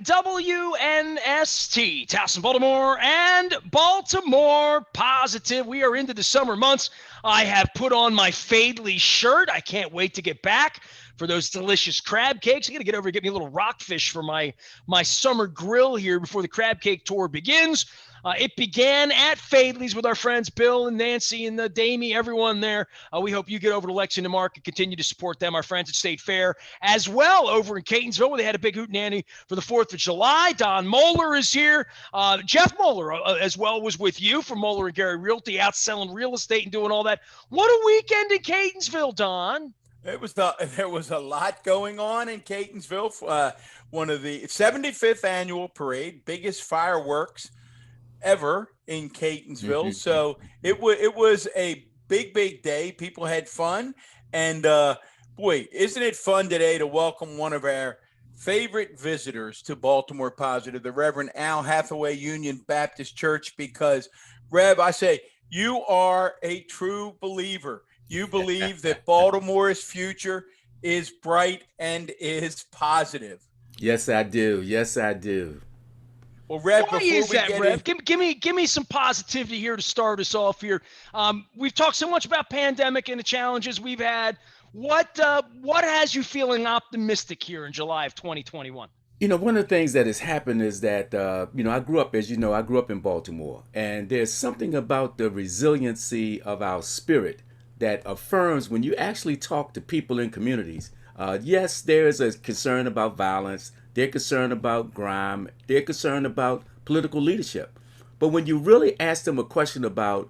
WNST, Towson, Baltimore, and Baltimore Positive. We are into the summer months. I have put on my Fadley shirt. I can't wait to get back for those delicious crab cakes. I'm going to get over and get me a little rockfish for my summer grill here before the crab cake tour begins. It began at Fadley's with our friends Bill and Nancy and Damie, everyone there. We hope you get over to Lexington Market and continue to support them, our friends at State Fair, as well over in Catonsville, where they had a big hootenanny for the 4th of July. Don Moeller is here. Jeff Moeller, as well, was with you from Moeller and Gary Realty, out selling real estate and doing all that. What a weekend in Catonsville, Don. There was a lot going on in Catonsville. One of the 75th annual parade, biggest fireworks ever in Catonsville. Mm-hmm. So it was a big day. People had fun. And boy, isn't it fun today to welcome one of our favorite visitors to Baltimore Positive, the Reverend Al Hathaway Union Baptist Church, because Rev, I say, you are a true believer. You believe that Baltimore's future is bright and is positive. Yes, I do. Yes, I do. Well, Rev, why is that, Rev? Give me some positivity here to start us off here. We've talked so much about pandemic and the challenges we've had. What has you feeling optimistic here in July of 2021? One of the things that has happened is that, I grew up in Baltimore, and there's something about the resiliency of our spirit that affirms when you actually talk to people in communities. Yes, there is a concern about violence. They're concerned about crime. They're concerned about political leadership. But when you really ask them a question about,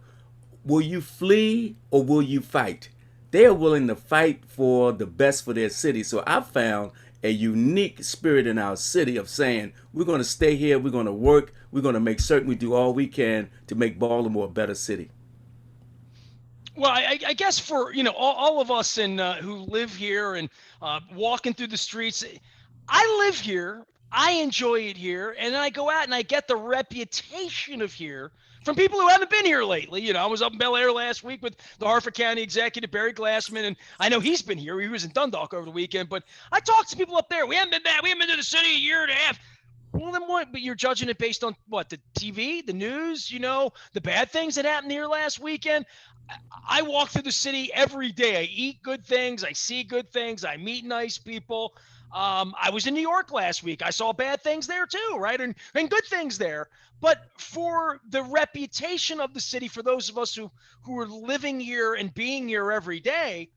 will you flee or will you fight? They are willing to fight for the best for their city. So I've found a unique spirit in our city of saying, we're going to stay here, we're going to work, we're going to make certain we do all we can to make Baltimore a better city. Well, I guess for, all of us who live here and walking through the streets, I live here, I enjoy it here, and then I go out and I get the reputation of here from people who haven't been here lately. I was up in Bel Air last week with the Harford County executive, Barry Glassman, and I know he's been here. He was in Dundalk over the weekend, but I talked to people up there. We haven't been back. We haven't been to the city a year and a half. Well, then what? But you're judging it based on what? The TV, the news, the bad things that happened here last weekend. I walk through the city every day. I eat good things. I see good things. I meet nice people. I was in New York last week. I saw bad things there too, right? And good things there. But for the reputation of the city, for those of us who are living here and being here every day,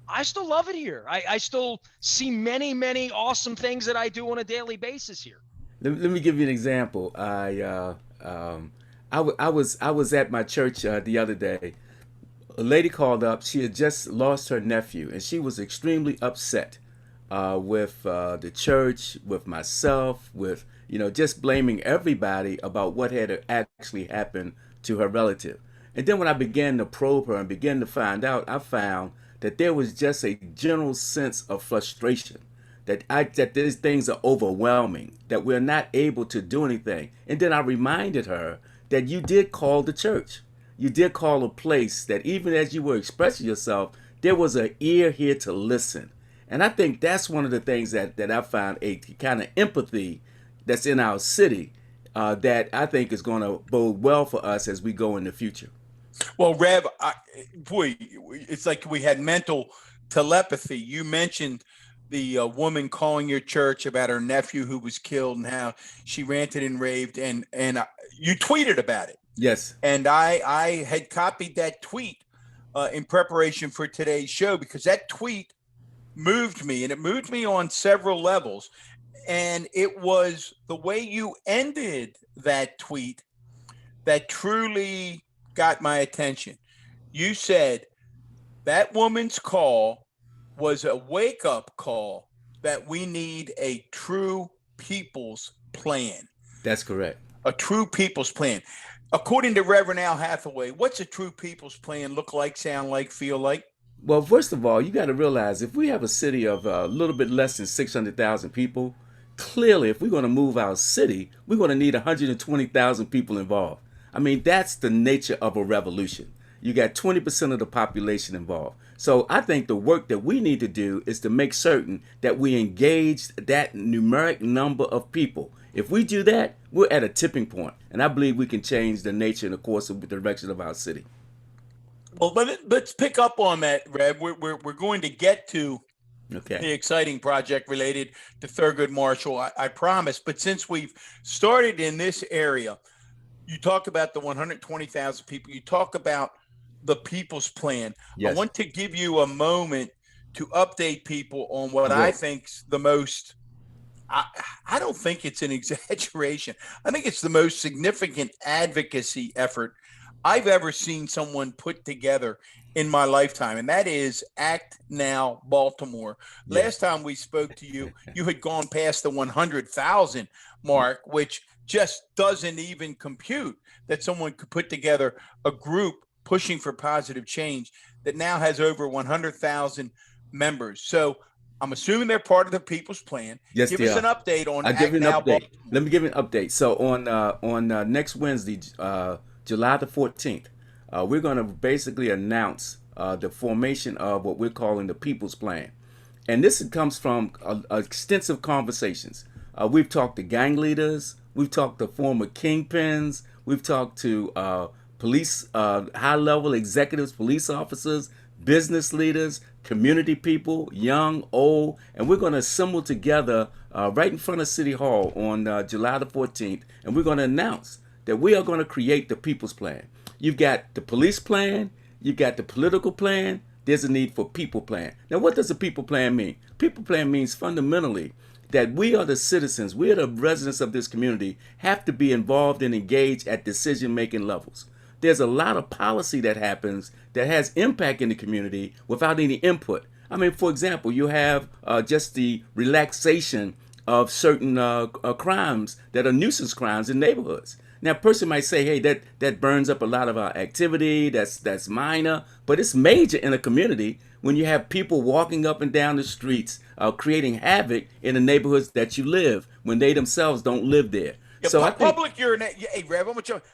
I still love it here. I still see many, many awesome things that I do on a daily basis here. Let me give you an example. I was at my church the other day. A lady called up. She had just lost her nephew, and she was extremely upset with the church, with myself, with just blaming everybody about what had actually happened to her relative. And then when I began to probe her and began to find out, I found that there was just a general sense of frustration, that these things are overwhelming, that we're not able to do anything. And then I reminded her that you did call the church. You did call a place that even as you were expressing yourself, there was an ear here to listen. And I think that's one of the things that I found, a kind of empathy that's in our city that I think is going to bode well for us as we go in the future. Well, Rev, it's like we had mental telepathy. You mentioned the woman calling your church about her nephew who was killed and how she ranted and raved, and you tweeted about it. Yes. And I had copied that tweet in preparation for today's show, because that tweet moved me, and it moved me on several levels. And it was the way you ended that tweet that truly got my attention. You said that woman's call was a wake-up call that we need a true people's plan. That's correct. A true people's plan. According to Reverend Al Hathaway, what's a true people's plan look like, sound like, feel like? Well, first of all, you got to realize if we have a city of a little bit less than 600,000 people, clearly if we're going to move our city, we're going to need 120,000 people involved. I mean, that's the nature of a revolution. You got 20% of the population involved. So I think the work that we need to do is to make certain that we engage that numeric number of people. If we do that, we're at a tipping point, and I believe we can change the nature and the course of the direction of our city. Well, let's pick up on that, Rev. We're going to get to Okay. the exciting project related to Thurgood Marshall, I promise. But since we've started in this area, you talk about the 120,000 people. You talk about the People's Plan. Yes. I want to give you a moment to update people on what I Yes. think's the most. I don't think it's an exaggeration. I think it's the most significant advocacy effort I've ever seen someone put together in my lifetime, and that is Act Now Baltimore. Yes. Last time we spoke to you, you had gone past the 100,000 mark, which just doesn't even compute that someone could put together a group pushing for positive change that now has over 100,000 members. So I'm assuming they're part of the People's Plan. Yes, Give they us are. an update on I'll give Act you an Now update. Baltimore. Let me give you an update. So on next Wednesday, July the 14th, we're going to basically announce the formation of what we're calling the People's Plan. And this comes from extensive conversations. We've talked to gang leaders. We've talked to former kingpins. We've talked to police, high-level executives, police officers, business leaders, community people, young, old, and we're going to assemble together right in front of City Hall on July the 14th, and we're going to announce that we are going to create the People's Plan. You've got the police plan, you've got the political plan, there's a need for people plan. Now, what does a people plan mean? People plan means fundamentally that we are the citizens, we are the residents of this community, have to be involved and engaged at decision-making levels. There's a lot of policy that happens that has impact in the community without any input. I mean, for example, you have just the relaxation of certain crimes that are nuisance crimes in neighborhoods. Now, a person might say, hey, that burns up a lot of our activity, that's minor, but it's major in a community when you have people walking up and down the streets, creating havoc in the neighborhoods that you live when they themselves don't live there. Yeah, So I think public urination. Hey, Rev,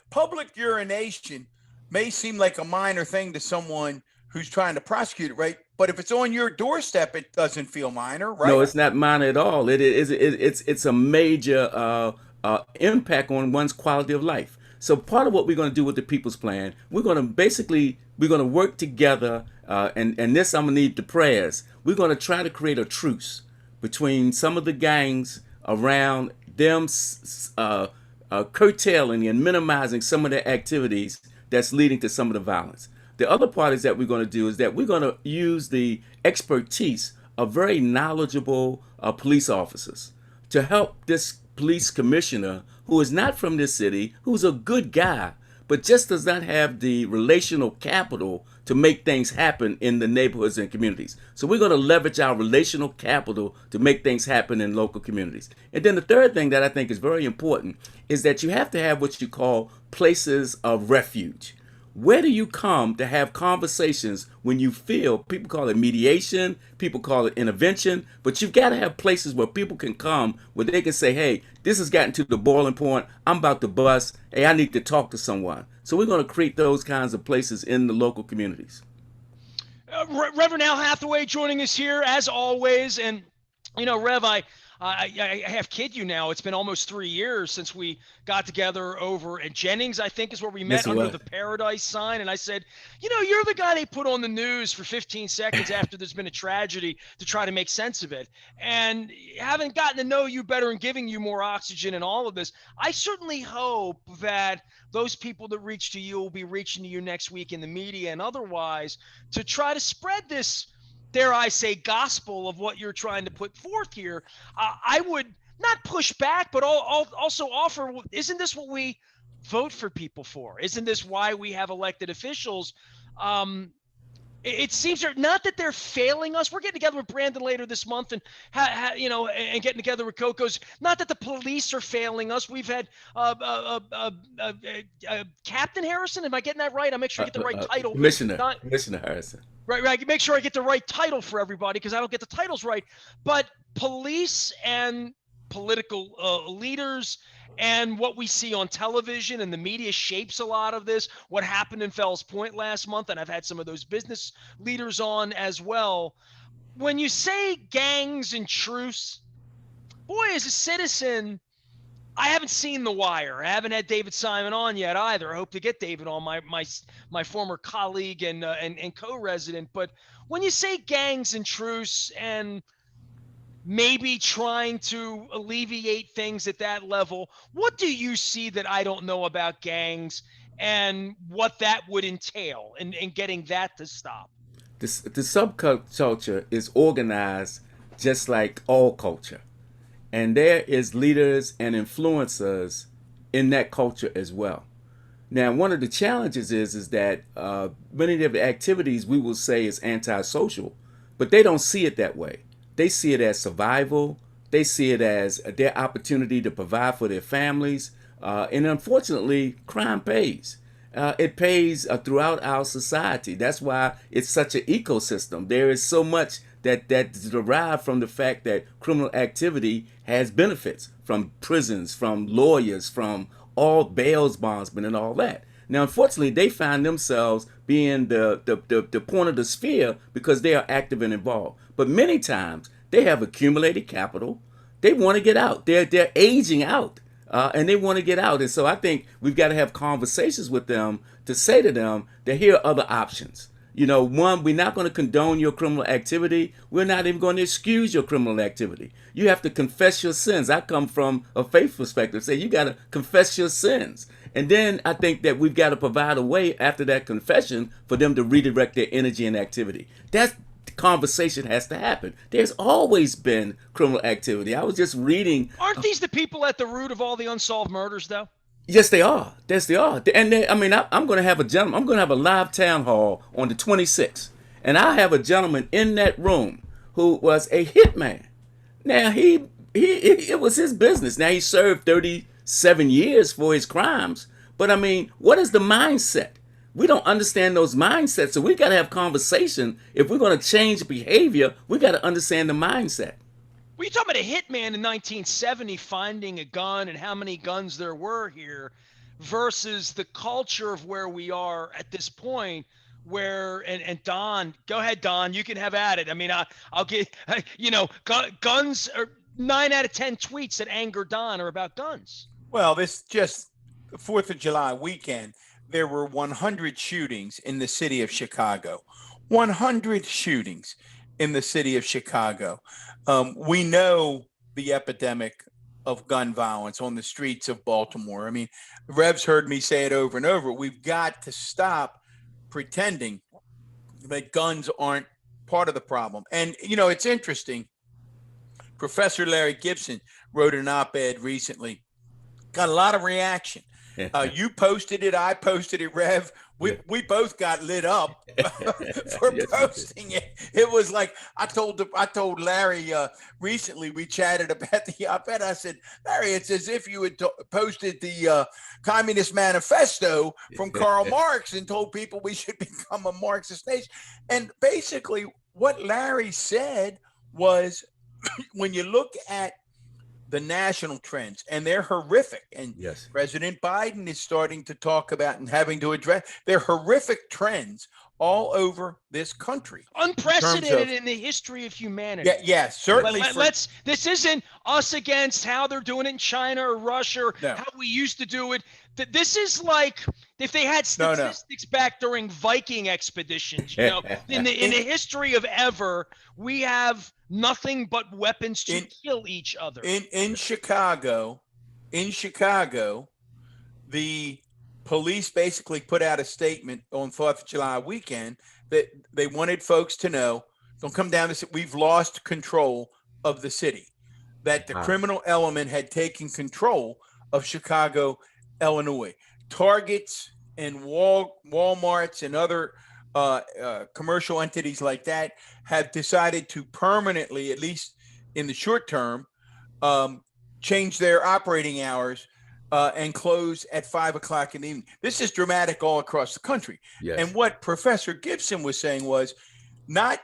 public urination may seem like a minor thing to someone who's trying to prosecute it, right? But if it's on your doorstep, it doesn't feel minor, right? no, it's not minor at all. It's a major impact on one's quality of life. So part of what we're going to do with the People's Plan, we're going to work together, and this I'm going to need the prayers. We're going to try to create a truce between some of the gangs around them curtailing and minimizing some of their activities that's leading to some of the violence. The other part is that we're going to do is that we're going to use the expertise of very knowledgeable police officers to help this police commissioner who is not from this city, who's a good guy, but just does not have the relational capital to make things happen in the neighborhoods and communities. So we're going to leverage our relational capital to make things happen in local communities. And then the third thing that I think is very important is that you have to have what you call places of refuge. Where do you come to have conversations when you feel, people call it mediation, people call it intervention, but you've got to have places where people can come where they can say, hey, this has gotten to the boiling point, I'm about to bust, hey, I need to talk to someone. So we're going to create those kinds of places in the local communities. Reverend Al Hathaway joining us here as always. And, Rev, I have kid you now. It's been almost 3 years since we got together over at Jennings, I think is where we met, Yes, it under was. the Paradise sign. And I said, you're the guy they put on the news for 15 seconds after there's been a tragedy to try to make sense of it. And having gotten to know you better and giving you more oxygen in all of this, I certainly hope that those people that reach to you will be reaching to you next week in the media and otherwise to try to spread this, dare I say, gospel of what you're trying to put forth here. I would not push back, but also offer, isn't this what we vote for people for? Isn't this why we have elected officials? It seems not that they're failing us. We're getting together with Brandon later this month and and getting together with Coco's. Not that the police are failing us. We've had Captain Harrison. Am I getting that right? I'll make sure I get the right title. Commissioner Harrison. Right. Make sure I get the right title for everybody because I don't get the titles right. But police and political leaders and what we see on television, and the media shapes a lot of this. What happened in Fells Point last month, and I've had some of those business leaders on as well. When you say gangs and truce, boy, as a citizen, I haven't seen The Wire. I haven't had David Simon on yet either. I hope to get David on, my former colleague and co-resident. But when you say gangs and truce and maybe trying to alleviate things at that level, what do you see that I don't know about gangs and what that would entail in getting that to stop? The subculture is organized just like all culture. And there is leaders and influencers in that culture as well. Now, one of the challenges is that many of the activities we will say is antisocial, but they don't see it that way. They see it as survival. They see it as their opportunity to provide for their families. And unfortunately, crime pays. It pays throughout our society. That's why it's such an ecosystem. There is so much that's derived from the fact that criminal activity has benefits from prisons, from lawyers, from all bails bondsmen and all that. Now, unfortunately, they find themselves being the point of the sphere because they are active and involved. But many times they have accumulated capital. They want to get out. They're aging out. And they want to get out. And so I think we've got to have conversations with them to say to them that here are other options. You know, one, we're not going to condone your criminal activity. We're not even going to excuse your criminal activity. You have to confess your sins. I come from a faith perspective. Say you got to confess your sins. And then I think that we've got to provide a way after that confession for them to redirect their energy and activity. That conversation has to happen. There's always been criminal activity. I was just reading. Aren't these the people at the root of all the unsolved murders, though? Yes, they are. Yes, they are. And I'm going to have a gentleman. I'm going to have a live town hall on the 26th, and I have a gentleman in that room who was a hitman. Now it was his business. Now he served 37 years for his crimes. But I mean, what is the mindset? We don't understand those mindsets, so we got to have conversation. If we're going to change behavior, we got to understand the mindset. Well, you talking about a hitman in 1970 finding a gun and how many guns there were here versus the culture of where we are at this point where, and Don, go ahead, Don, you can have at it. I mean, I'll get, guns are 9 out of 10 tweets that anger Don are about guns. Well, this just 4th of July weekend, there were 100 shootings in the city of Chicago. 100 shootings in the city of Chicago. We know the epidemic of gun violence on the streets of Baltimore. I mean, Rev's heard me say it over and over. We've got to stop pretending that guns aren't part of the problem. And, you know, it's interesting. Professor Larry Gibson wrote an op-ed recently, got a lot of reaction. You posted it. I posted it, Rev. We both got lit up for posting it. It was like I told Larry recently. We chatted about the op-ed. I said, Larry, it's as if you had posted the Communist Manifesto from Karl Marx and told people we should become a Marxist nation. And basically, what Larry said was, when you look at the national trends, and they're horrific. And yes, President Biden is starting to talk about and having to address their horrific trends all over this country. Unprecedented in the history of humanity. Yeah, certainly. This isn't us against how they're doing it in China or Russia or No. how we used to do it. This is like if they had statistics back during Viking expeditions, you know, in the history of ever, we have nothing but weapons to kill each other. In Chicago, the police basically put out a statement on 4th of July weekend that they wanted folks to know, don't come down to say we've lost control of the city, that the criminal element had taken control of Chicago, Illinois. Targets and Walmarts and other commercial entities like that have decided to permanently, at least in the short term, change their operating hours and close at 5 o'clock in the evening. This is dramatic all across the country. Yes. And what Professor Gibson was saying was not,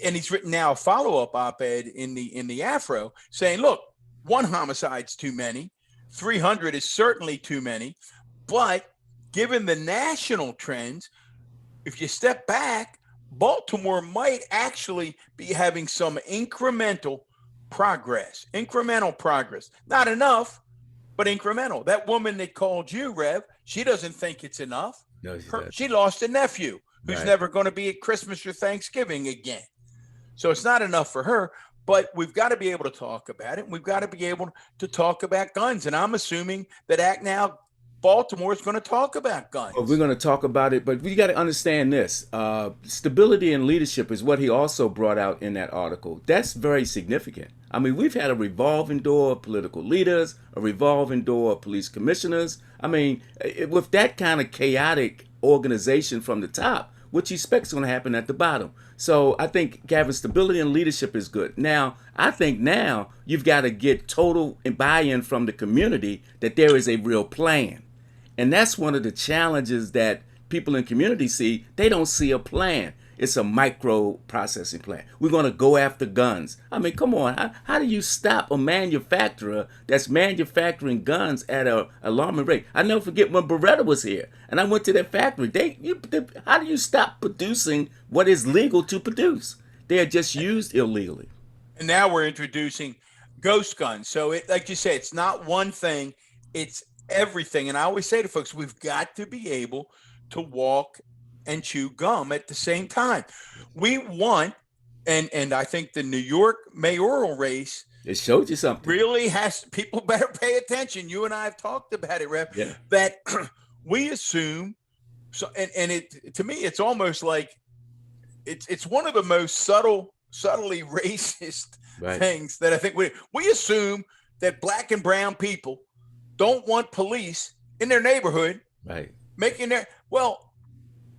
and he's written now a follow-up op-ed in the Afro saying, look, one homicide's too many. 300 is certainly too many. But given the national trends, if you step back, Baltimore might actually be having some incremental progress. Incremental progress. Not enough, but incremental. That woman that called you, Rev, she doesn't think it's enough. No, she She lost a nephew who's Right. never going to be at Christmas or Thanksgiving again. So it's not enough for her, but we've got to be able to talk about it. We've got to be able to talk about guns. And I'm assuming that Act Now Baltimore is going to talk about Well, we're guns. going to talk about it, but we got to understand this. Stability and leadership is what he also brought out in that article. That's very significant. I mean, we've had a revolving door of political leaders, a revolving door of police commissioners. I mean, with that kind of chaotic organization from the top, what you expect is going to happen at the bottom. So I think having stability and leadership is good. Now, I think now you've got to get total buy-in from the community that there is a real plan. And that's one of the challenges that people in community see. They don't see a plan. It's a micro processing plan. We're going to go after guns. I mean, come on. How do you stop a manufacturer that's manufacturing guns at an alarming rate? I never forget when Beretta was here and I went to their factory. How do you stop producing what is legal to produce? They are just used illegally. And now we're introducing ghost guns. So, like you say, it's not one thing, it's everything. And I always say to folks, we've got to be able to walk and chew gum at the same time. We want, and I think the New York mayoral race It showed you something. really has, people better pay attention. You and I have talked about it, Rev, Yeah. that we assume, so, and it, to me, it's almost like it's one of the most subtly racist Right. things that I think we assume that black and brown people don't want police in their neighborhood Right. making their, well,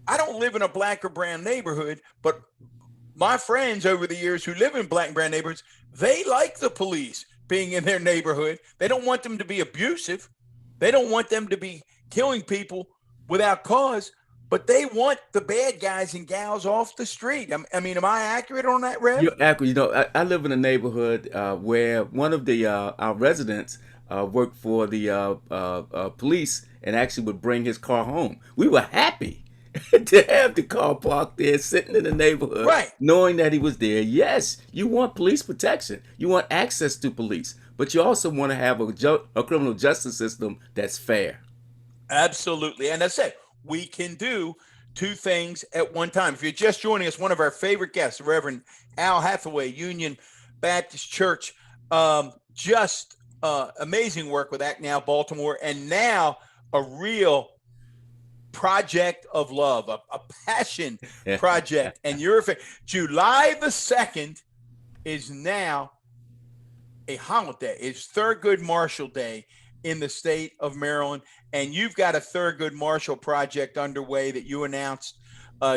I don't live in a black or brown neighborhood, but my friends over the years who live in black and brown neighborhoods, they like the police being in their neighborhood. They don't want them to be abusive. They don't want them to be killing people without cause, but they want the bad guys and gals off the street. I mean, am I accurate on that, Rev? You're accurate. You know, I live in a neighborhood where one of the our residents worked for the police and actually would bring his car home. We were happy to have the car parked there, sitting in the neighborhood, Right. knowing that he was there. Yes, you want police protection. You want access to police, but you also want to have a criminal justice system that's fair. Absolutely. And I said, we can do two things at one time. If you're just joining us, one of our favorite guests, Reverend Al Hathaway, Union Baptist Church, just amazing work with Act Now Baltimore, and now a real project of love, a passion project. And July the 2nd is now a holiday. It's Thurgood Marshall Day in the state of Maryland. And you've got a Thurgood Marshall project underway that you announced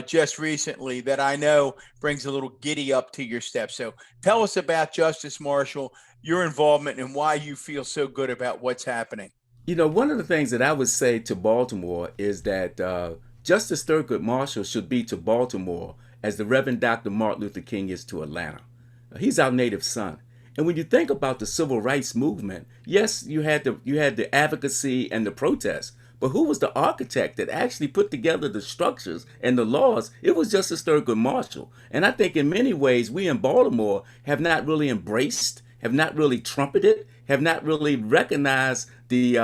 just recently that I know brings a little giddy up to your step. So tell us about Justice Marshall, your involvement, and why you feel so good about what's happening. You know, one of the things that I would say to Baltimore is that Justice Thurgood Marshall should be to Baltimore as the Reverend Dr. Martin Luther King is to Atlanta. He's our native son. And when you think about the civil rights movement, yes, you had the advocacy and the protests, but who was the architect that actually put together the structures and the laws? It was Justice Thurgood Marshall. And I think in many ways we in Baltimore have not really embraced, have not really trumpeted, have not really recognized the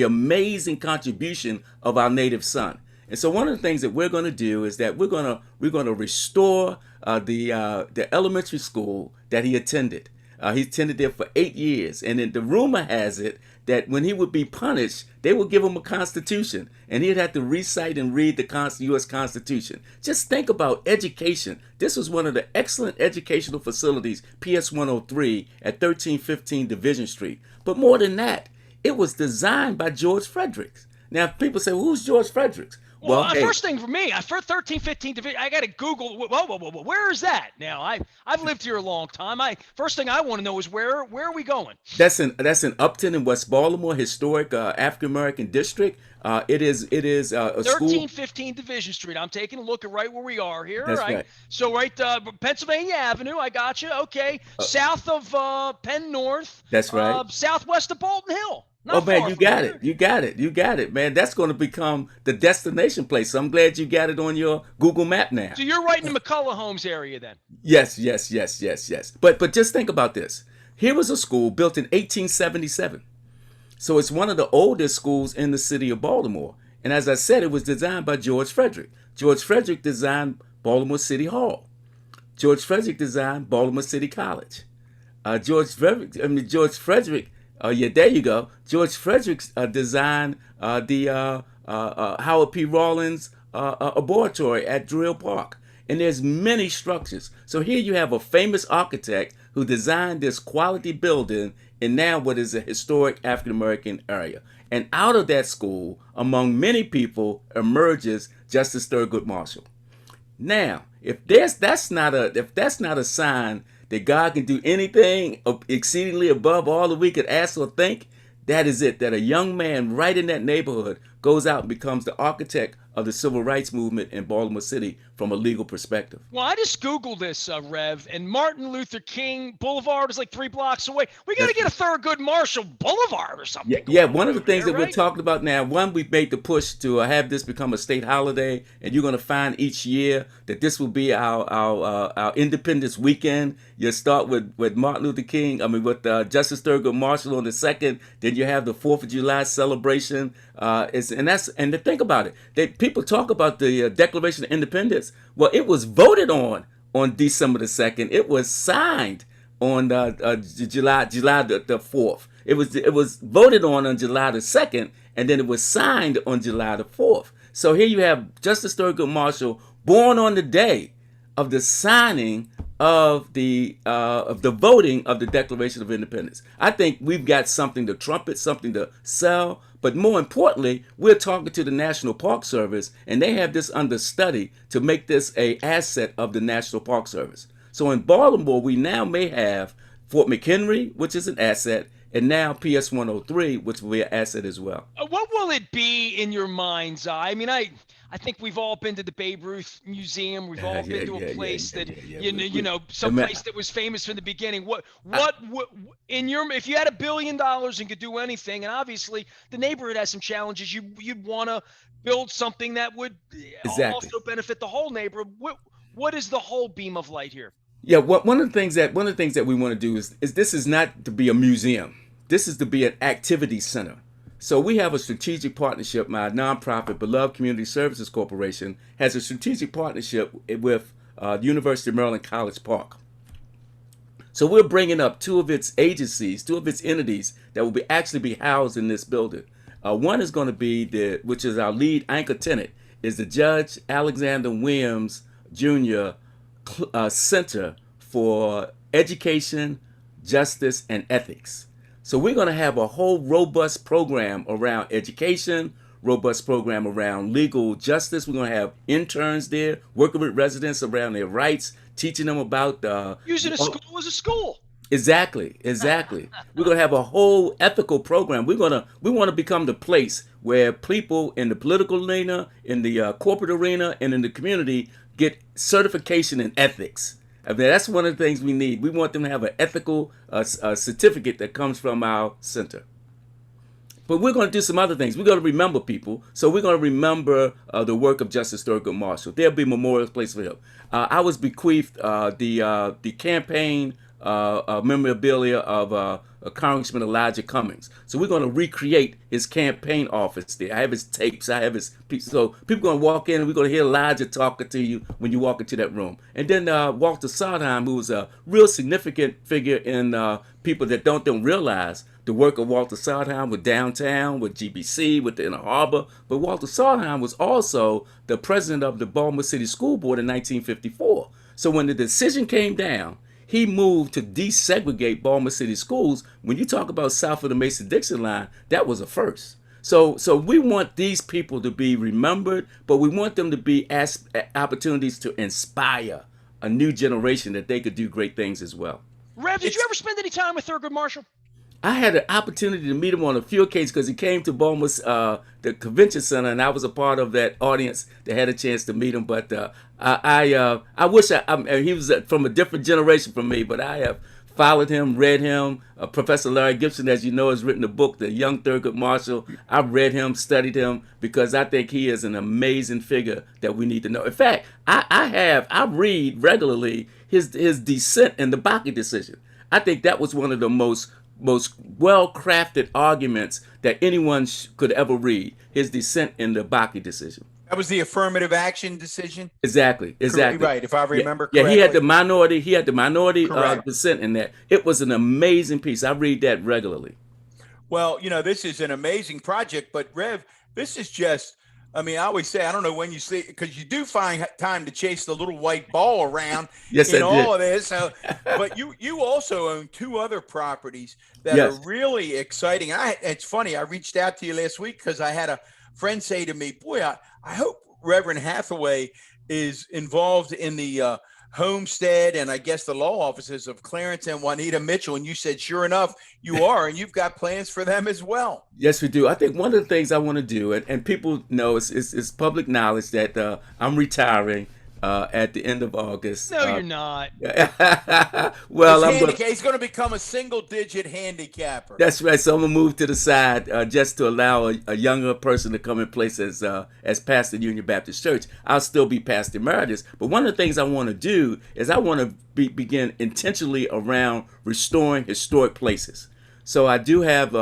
amazing contribution of our native son. And so one of the things that we're going to do is that we're going to restore the elementary school that he attended. He attended there for 8 years, and then the rumor has it that when he would be punished, they would give him a constitution, and he'd have to recite and read the U.S. Constitution. Just think about education. This was one of the excellent educational facilities, PS 103 at 1315 Division Street. But more than that, it was designed by George Fredericks. Now, people say, well, who's George Fredericks? Well, Well, hey, first thing for me, for 13, 15 division, I got to Google. Whoa, where is that? Now, I've lived here a long time. First thing I want to know is where are we going? that's in Upton in West Baltimore, historic African American district. It is a school. 13, 15 Division Street. I'm taking a look at right where we are here. All That's right. right. So right, Pennsylvania Avenue. I got you. Okay. South of Penn North. That's right. Southwest of Bolton Hill. Oh Not man, far you from got it. here. You got it. You got it, man. That's going to become the destination place. So I'm glad you got it on your Google map now. So you're right in the McCullough Homes area then. Yes, yes, yes, yes, yes. But just think about this. Here was a school built in 1877. So it's one of the oldest schools in the city of Baltimore. And as I said, it was designed by George Frederick. George Frederick designed Baltimore City Hall. George Frederick designed Baltimore City College. George Frederick. Yeah, there you go. George Frederick designed the Howard P. Rawlins Arboratory at Drill Park. And there's many structures. So here you have a famous architect who designed this quality building in now what is a historic African American area. And out of that school, among many people, emerges Justice Thurgood Marshall. Now, if that's not a sign that God can do anything exceedingly above all that we could ask or think, that is it. That a young man right in that neighborhood goes out and becomes the architect of the civil rights movement in Baltimore City from a legal perspective. Well, I just Googled this, Rev, and Martin Luther King Boulevard is like 3 blocks away. We got to get a Thurgood Marshall Boulevard or something. Yeah, one of the things there, that we're right? talking about now, one, we've made the push to have this become a state holiday, and you're going to find each year that this will be our Independence Weekend. You start with Martin Luther King, with Justice Thurgood Marshall on the 2nd, then you have the 4th of July celebration. And to think about it, people talk about the Declaration of Independence. Well, it was voted on December the 2nd. It was signed on July the 4th. It was voted on July the 2nd, and then it was signed on July the 4th. So here you have Justice Thurgood Marshall born on the day of the signing of the voting of the Declaration of Independence. I think we've got something to trumpet, something to sell, but more importantly, we're talking to the National Park Service, and they have this under study to make this a asset of the National Park Service. So in Baltimore, we now may have Fort McHenry, which is an asset, and now PS 103, which will be an asset as well. What will it be in your mind's eye? I mean, I think we've all been to the Babe Ruth Museum. We've all been to a place some place that was famous from the beginning. What in your, if you had $1 billion and could do anything, and obviously the neighborhood has some challenges, you'd want to build something that would also benefit the whole neighborhood. What is the whole beam of light here? Yeah, one of the things that we want to do is this is not to be a museum. This is to be an activity center. So we have a strategic partnership. My nonprofit, Beloved Community Services Corporation, has a strategic partnership with the University of Maryland College Park. So we're bringing up two of its agencies, two of its entities that will actually be housed in this building. One is going to be which is our lead anchor tenant, is the Judge Alexander Williams Jr. Center for Education, Justice, and Ethics. So we're going to have a whole robust program around education, robust program around legal justice. We're going to have interns there working with residents around their rights, teaching them about using a school as a school. Exactly. We're going to have a whole ethical program. We want to become the place where people in the political arena, in the corporate arena, and in the community get certification in ethics. I mean, that's one of the things we need. We want them to have an ethical certificate that comes from our center. But we're going to do some other things. We're going to remember people. So we're going to remember the work of Justice Thurgood Marshall. There'll be a memorial place for him. I was bequeathed the campaign memorabilia of Congressman Elijah Cummings. So we're going to recreate his campaign office there. I have his tapes. I have his pieces. So people are going to walk in and we're going to hear Elijah talking to you when you walk into that room. And then Walter Sondheim, who was a real significant figure in people that don't realize the work of Walter Sondheim with downtown, with GBC, with the Inner Harbor. But Walter Sondheim was also the president of the Baltimore City School Board in 1954. So when the decision came down, he moved to desegregate Baltimore City schools. When you talk about south of the Mason-Dixon line, that was a first. So we want these people to be remembered, but we want them to be opportunities to inspire a new generation that they could do great things as well. Rev, did you It's ever spend any time with Thurgood Marshall? I had an opportunity to meet him on a few occasions because he came to Baltimore's the convention center, and I was a part of that audience that had a chance to meet him. But I wish he was from a different generation from me, but I have followed him, read him. Professor Larry Gibson, as you know, has written a book, The Young Thurgood Marshall. I've read him, studied him, because I think he is an amazing figure that we need to know. In fact, I read regularly his dissent in the Bakke decision. I think that was one of the most well-crafted arguments that anyone could ever read. His dissent in the Bakke decision. that was the affirmative action decision. Exactly. Right, if I remember Yeah, correctly. he had the minority. He had the minority Correct. dissent in that. It was an amazing piece. I read that regularly. Well, this is an amazing project, but Rev, this is just, I mean, I always say, I don't know when you see, because you do find time to chase the little white ball around Yes, in I all did. of this. So, but you also own two other properties that Yes. are really exciting. It's funny, I reached out to you last week because I had a friend say to me, boy, I hope Reverend Hathaway is involved in the Homestead and I guess the law offices of Clarence and Juanita Mitchell. And you said, sure enough, you are, and you've got plans for them as well. Yes, we do. I think one of the things I want to do, and people know it's public knowledge that I'm retiring at the end of August. No, you're not. Well, I'm going. He's going to become a single-digit handicapper. That's right. So I'm gonna move to the side just to allow a younger person to come in place as pastor at Union Baptist Church. I'll still be pastor emeritus, but one of the things I want to do is I want to begin intentionally around restoring historic places. So I do have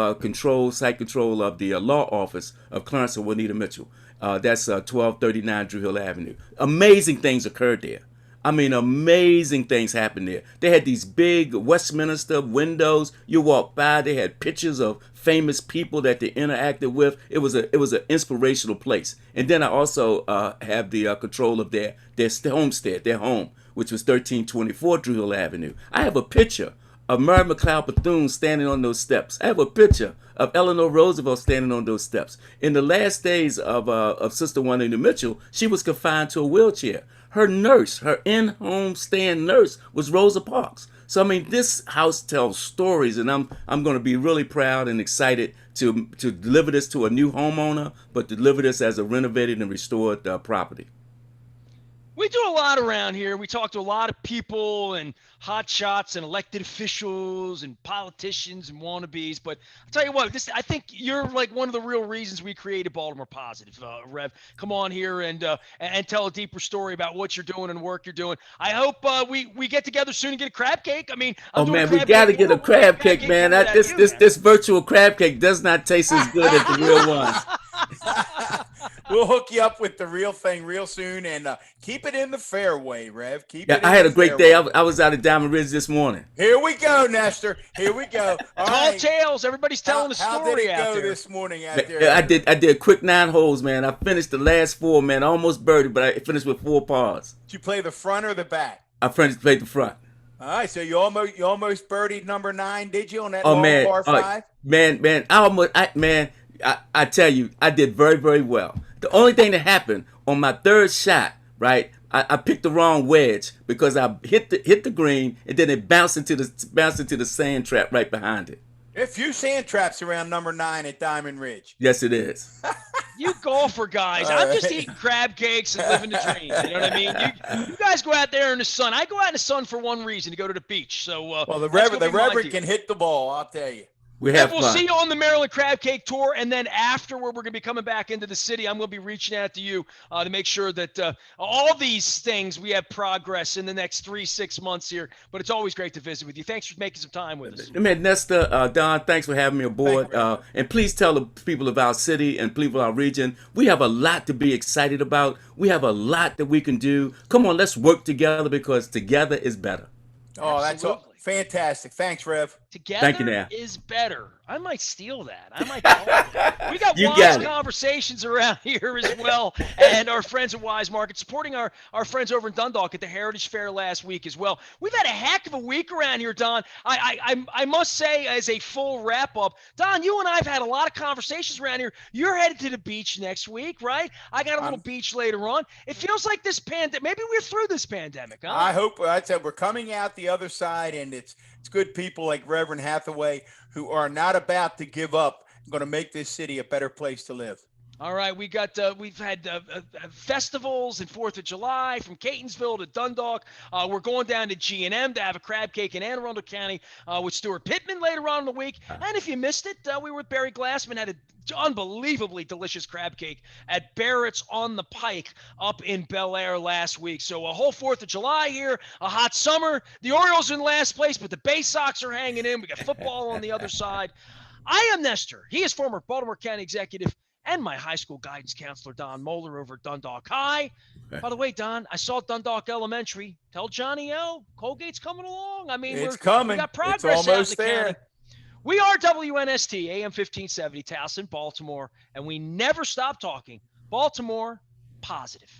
site control of the law office of Clarence and Juanita Mitchell. That's 1239 Drew Hill Avenue. Amazing things occurred there. I mean, amazing things happened there. They had these big Westminster windows. You walk by, they had pictures of famous people that they interacted with. It was an inspirational place. And then I also have the control of their homestead, their home, which was 1324 Drew Hill Avenue. I have a picture of Mary McLeod Bethune standing on those steps. I have a picture of Eleanor Roosevelt standing on those steps. In the last days of Sister Juanita Mitchell, she was confined to a wheelchair. Her nurse, her in-home stand nurse, was Rosa Parks. So I mean, this house tells stories, and I'm going to be really proud and excited to deliver this to a new homeowner, but deliver this as a renovated and restored property. We do a lot around here. We talk to a lot of people and hot shots and elected officials and politicians and wannabes. But I'll tell you what, I think you're like one of the real reasons we created Baltimore Positive, Rev. Come on here and tell a deeper story about what you're doing and work you're doing. I hope we get together soon and get a crab cake. I mean, oh man, we got to get a crab cake, man. This virtual crab cake does not taste as good as the real ones. We'll hook you up with the real thing real soon, and keep it in the fairway, Rev. I had a great day. I was out at Diamond Ridge this morning. Here we go, Nestor. Here we go. Tall tales. Everybody's telling a story out there. How did it go this morning out there? I did quick 9 holes, man. I finished the last 4, man. I almost birdied, but I finished with 4 pars. Did you play the front or the back? I played the front. All right, so you almost birdied number 9, did you, on that long par 5? Man, I tell you, I did very, very well. The only thing that happened on my 3rd shot, right? I picked the wrong wedge because I hit the green and then it bounced into the sand trap right behind it. There are a few sand traps around number 9 at Diamond Ridge. Yes, it is. You golfer guys, I'm just eating crab cakes and living the dream. You know what I mean? You guys go out there in the sun. I go out in the sun for one reason, to go to the beach. So well, the Reverend can hit the ball, I'll tell you. We'll see you on the Maryland Crab Cake Tour, and then afterward, we're going to be coming back into the city. I'm going to be reaching out to you to make sure that all these things, we have progress in the next 3-6 months here. But it's always great to visit with you. Thanks for making some time with us. Man, Nestor, Don, thanks for having me aboard. And please tell the people of our city and people of our region, we have a lot to be excited about. We have a lot that we can do. Come on, let's work together, because together is better. Oh, Absolutely. that's all. Fantastic. Thanks, Rev. Thank you, Together now. is better. I might steal that. I might call it. We got You wise got it. conversations around here as well, and our friends at Wise Market supporting our friends over in Dundalk at the Heritage Fair last week as well. We've had a heck of a week around here, Don. I must say, as a full wrap up, Don, you and I have had a lot of conversations around here. You're headed to the beach next week, right? I got a little I'm, beach later on. It feels like this pandemic. Maybe we're through this pandemic, huh? I hope I said we're coming out the other side, and it's good people like Reverend Hathaway who are not about to give up. Going to make this city a better place to live. All right, we've had festivals and 4th of July from Catonsville to Dundalk. We're going down to G&M to have a crab cake in Anne Arundel County with Stuart Pittman later on in the week. And if you missed it, we were with Barry Glassman, had an unbelievably delicious crab cake at Barrett's on the Pike up in Bel Air last week. So a whole 4th of July here, a hot summer. The Orioles in last place, but the Bay Sox are hanging in. We got football on the other side. I am Nestor. He is former Baltimore County executive and my high school guidance counselor, Don Moeller, over at Dundalk High. By the way, Don, I saw Dundalk Elementary. Tell Johnny O, Colgate's coming along. I mean, It's we coming. got progress It's out almost in the there. county. We are WNST, AM 1570, Towson, Baltimore, and we never stop talking. Baltimore, positive.